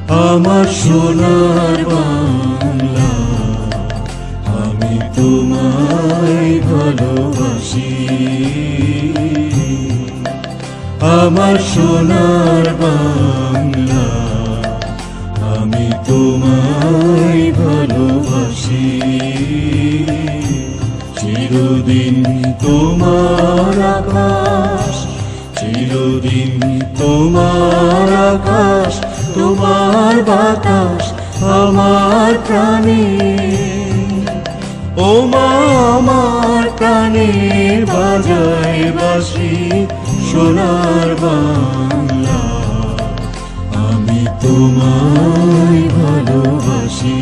আমার সোনার বাংলা, আমি তোমায় ভালোবাসি। আমার সোনার বাংলা, আমি তোমায় ভালোবাসি। চিরদিন তোমার আকাশ, চিরদিন তোমার আকাশ, তোমার বাতাস আমার প্রাণে। ও মা আমার প্রাণে বাজায় বাঁশি সোনার বাংলা, আমি তোমায় ভালোবাসি।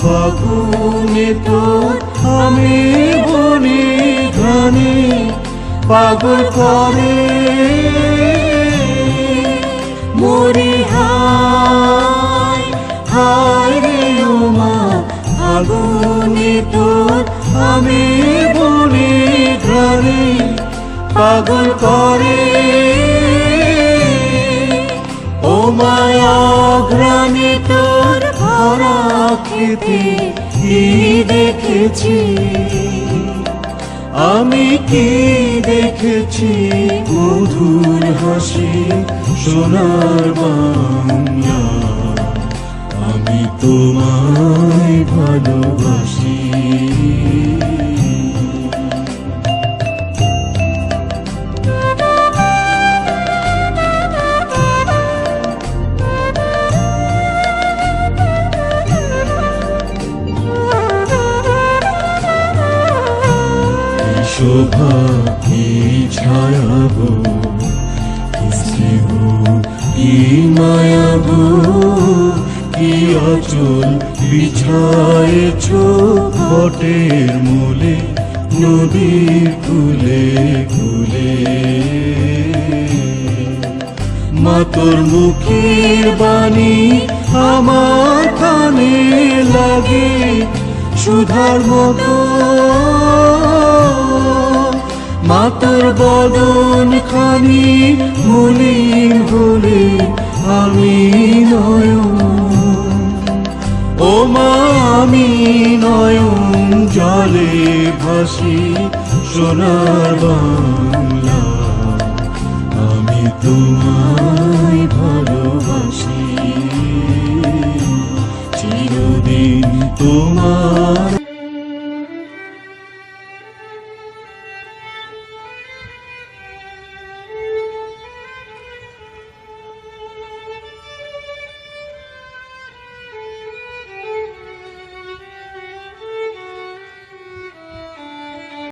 ফাগুনে তোর আমি বনে ঘানে পাগল করে মরি। হায় হায় রে ও মা, ফাগুনে তোর আমি বনে ঘানে পাগল করে। ও মায়া ঘ্রাণে তোর ভরা খেতে কি দেখেছি, আমি কি দেখেছি মধুর হাসি সোনার বাংলা, আমি তোমায় ভালোবাসি। শোভা কি ছায়াবো, কি স্নেহ কি মায়াবো, কি অচল বিছায়েছ বটের মূলে নদীর কূলে কূলে। মা তোর মুখের বাণী আমার কানে লাগে সুধার মতো, মা তোর বদন খানি মলিন হলে আমি নয়ন। ও মা আমি নয়ন জলে ভাসি সোনার বাংলা, আমি তোমায় ভালোবাসি।